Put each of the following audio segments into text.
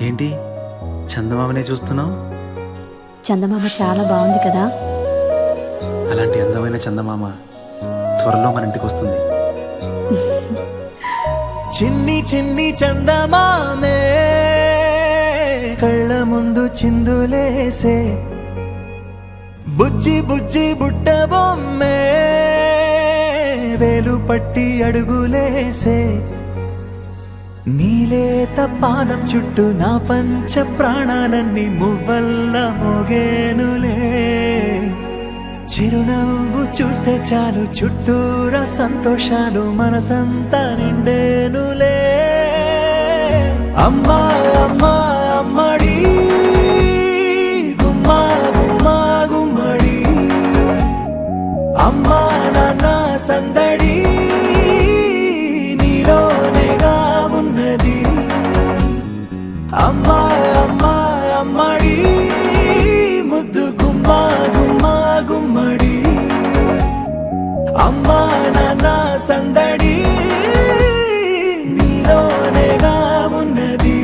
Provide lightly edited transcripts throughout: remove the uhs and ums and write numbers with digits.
ఏంటి చందమామనే చూస్తున్నావు? చందమామ చాలా బాగుంది కదా. అలాంటి అందమైన చందమామ త్వరలో మన ఇంటికి వస్తుంది. చిన్ని చిన్ని చందమామే కళ్ళ ముందు చిందులేసే, బుజ్జి బుజ్జి బుట్ట బొమ్మే వేలు పట్టి అడుగులేసే, నీలేత పానం చుట్టూ నా పంచ ప్రాణాలన్నీ మువ్వల్ల మోగేనులే. చిరునవ్వు చూస్తే చాలు చుట్టూరా సంతోషాలు మనసంతా నిండేనులే. అమ్మా అమ్మా అమ్మడి గుమ్మా గుమ్మా గుమ్మడి, అమ్మా నాన్న సందడి నీలోనేగా ఉన్నది. అమ్మా అమ్మా అమ్మడి ముద్దు గుమ్మా గుమ్మా గుమ్మడి, అమ్మా నాన్న సందడి నీలోనేగా ఉన్నది.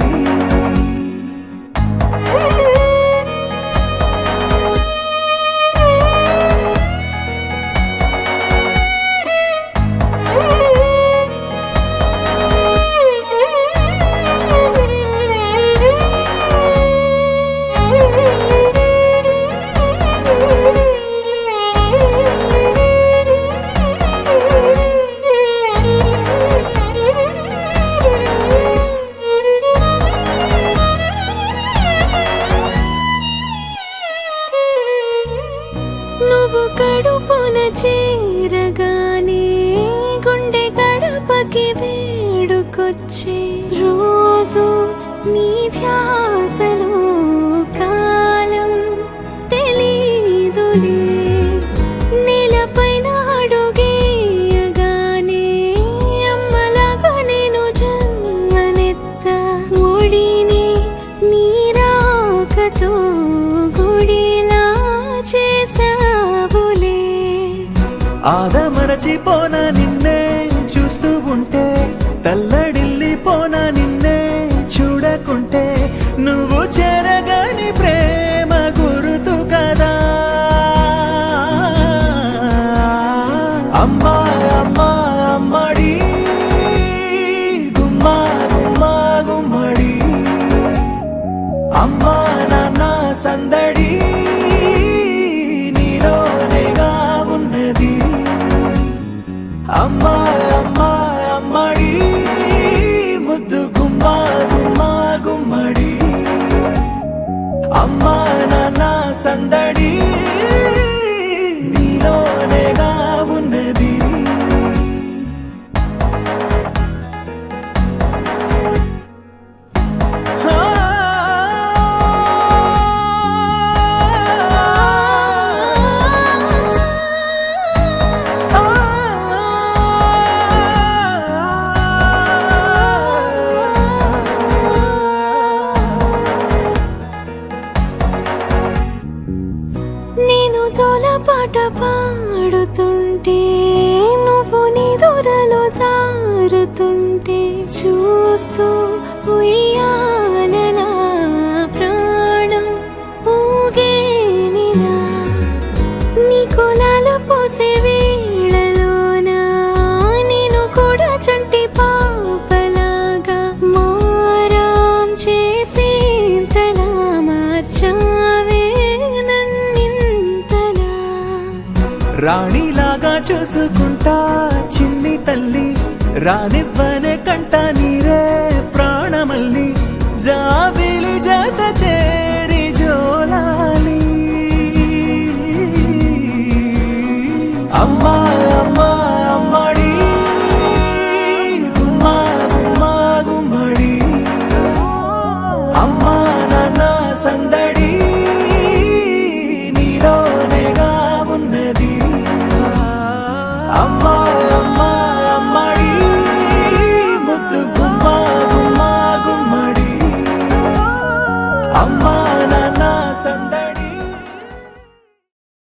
నువ్వు కడుపున చేరగానే గుండె గడపకి వేడుకొచ్చే, రోజు నీ ధ్యాసలో కాలం తెలీదులే. నేలపైన అడుగేయగానే అమ్మలాగా నేను జన్మనెత్త, ఒడిని నీ రాకతో గుడిలా చేసావులే. ఆదమరచిపోన నిన్నే చూస్తూ ఉంటే, తల్లడిల్లిపోన నిన్నే చూడకుంటే, నువ్వు చెరగని ప్రేమ గురుతు కదా. అమ్మా అమ్మా అమ్మడి గుమ్మా గుమ్మా గుమ్మడి, అమ్మా నాన్న సందడి నీలోనేగా ఉన్నది. అమ్మా అమ్మా అమ్మడి ముద్దు గుమ్మా గుమ్మా గుమ్మడి, అమ్మా నాన్న సందడి నీలోనేగా ఉన్నది. నేను జోలపాట పాడుతుంటే, నువ్వు నిదురలో జారుతుంటే, చూస్తూ ఉయ్యాలలా ప్రాణం ఊగేనిలా. నీ కులాల పోసే వేళలోన నేను కూడా చంటి పాపలాగా మారాం చేసేంతలా మార్చావే నన్నింతలా. రాణిలాగా చూసుకుంటా చిన్ని తల్లి, రానివ్వనే కంట నీ